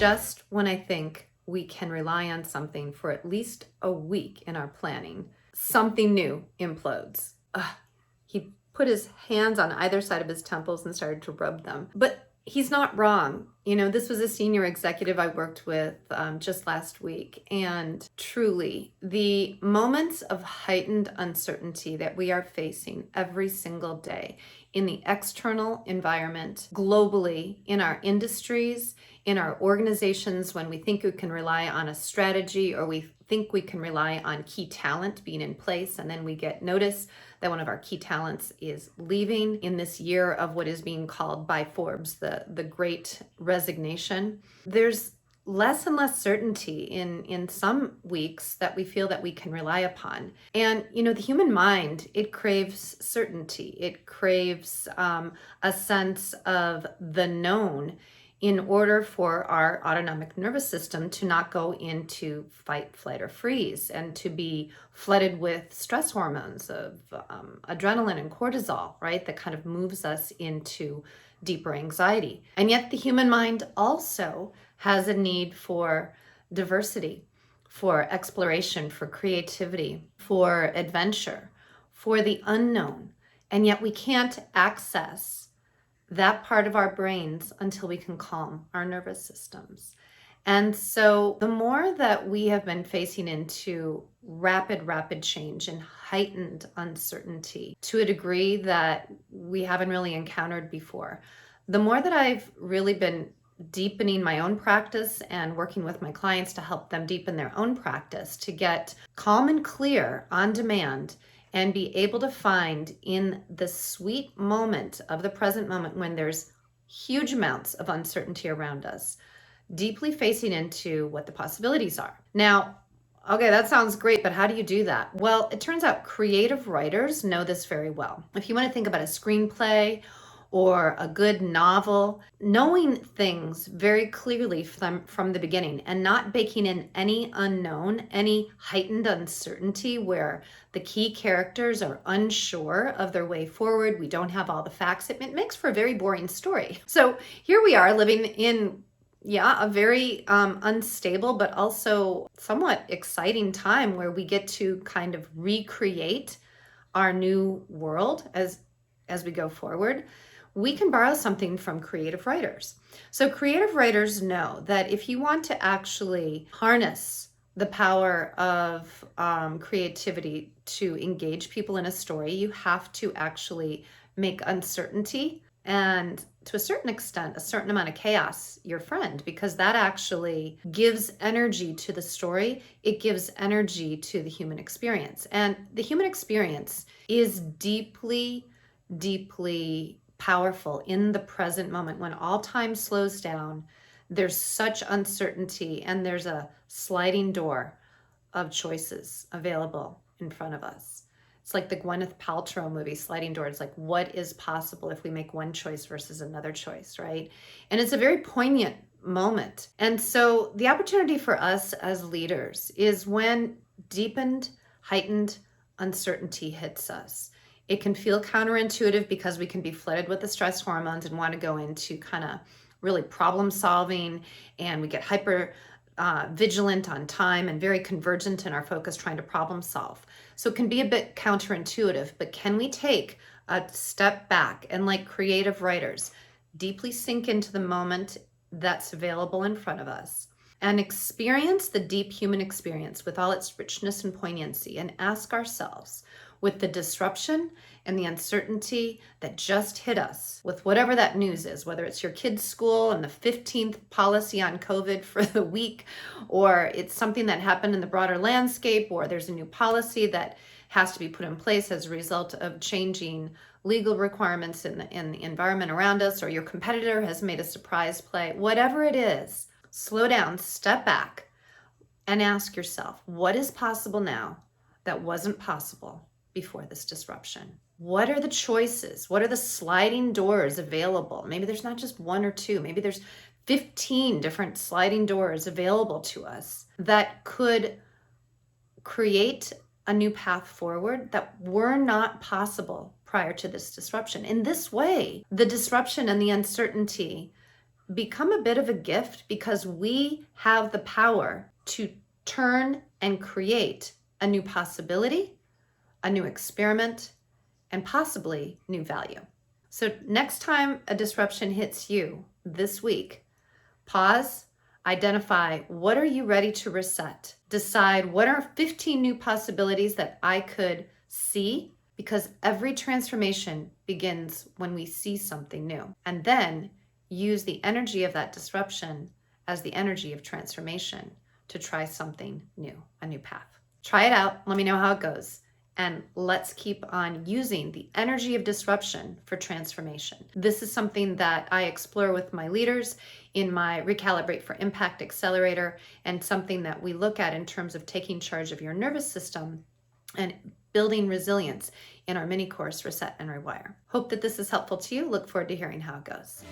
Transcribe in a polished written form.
just when I think we can rely on something for at least a week in our planning, something new implodes. He put his hands on either side of his temples and started to rub them. But he's not wrong. You know, this was a senior executive I worked with just last week. And truly, the moments of heightened uncertainty that we are facing every single day in the external environment, globally, in our industries, in our organizations, when we think we can rely on a strategy or we think we can rely on key talent being in place, and then we get notice that one of our key talents is leaving in this year of what is being called by Forbes the Great Resignation. There's less and less certainty in some weeks that we feel that we can rely upon. And, you know, the human mind, it craves certainty. It craves a sense of the known in order for our autonomic nervous system to not go into fight, flight, or freeze and to be flooded with stress hormones of adrenaline and cortisol, right? That kind of moves us into deeper anxiety. And yet the human mind also has a need for diversity, for exploration, for creativity, for adventure, for the unknown. And yet we can't access that part of our brains until we can calm our nervous systems. And so the more that we have been facing into rapid change and heightened uncertainty to a degree that we haven't really encountered before, the more that I've really been deepening my own practice and working with my clients to help them deepen their own practice to get calm and clear on demand and be able to find in the sweet moment of the present moment when there's huge amounts of uncertainty around us, deeply facing into what the possibilities are. Now, okay, that sounds great, but how do you do that? Well, it turns out creative writers know this very well. If you want to think about a screenplay or a good novel, knowing things very clearly from the beginning and not baking in any unknown, any heightened uncertainty where the key characters are unsure of their way forward, we don't have all the facts, it makes for a very boring story. So here we are living in a very unstable but also somewhat exciting time where we get to kind of recreate our new world as we go forward. We can borrow something from creative writers. So creative writers know that if you want to actually harness the power of creativity to engage people in a story, you have to actually make uncertainty and, to a certain extent, a certain amount of chaos your friend, because that actually gives energy to the story. It gives energy to the human experience. And the human experience is deeply powerful in the present moment when all time slows down. There's such uncertainty and there's a sliding door of choices available in front of us. It's like the Gwyneth Paltrow movie, Sliding Door. It's like, what is possible if we make one choice versus another choice, right? And it's a very poignant moment. And so the opportunity for us as leaders is when deepened, heightened uncertainty hits us. It can feel counterintuitive because we can be flooded with the stress hormones and want to go into kind of really problem solving, and we get hyper vigilant on time and very convergent in our focus trying to problem solve. So it can be a bit counterintuitive, but can we take a step back and, like creative writers, deeply sink into the moment that's available in front of us and experience the deep human experience with all its richness and poignancy, and ask ourselves, with the disruption and the uncertainty that just hit us, with whatever that news is, whether it's your kid's school and the 15th policy on COVID for the week, or it's something that happened in the broader landscape, or there's a new policy that has to be put in place as a result of changing legal requirements in the environment around us, or your competitor has made a surprise play, whatever it is, slow down, step back, and ask yourself, what is possible now that wasn't possible before this disruption? What are the choices? What are the sliding doors available? Maybe there's not just one or two, maybe there's 15 different sliding doors available to us that could create a new path forward that were not possible prior to this disruption. In this way, the disruption and the uncertainty become a bit of a gift because we have the power to turn and create a new possibility, a new experiment, and possibly new value. So next time a disruption hits you this week, pause, identify what are you ready to reset? Decide what are 15 new possibilities that I could see, because every transformation begins when we see something new. And then use the energy of that disruption as the energy of transformation to try something new, a new path. Try it out. Let me know how it goes. And let's keep on using the energy of disruption for transformation. This is something that I explore with my leaders in my Recalibrate for Impact Accelerator, and something that we look at in terms of taking charge of your nervous system and building resilience in our mini course, Reset and Rewire. Hope that this is helpful to you. Look forward to hearing how it goes.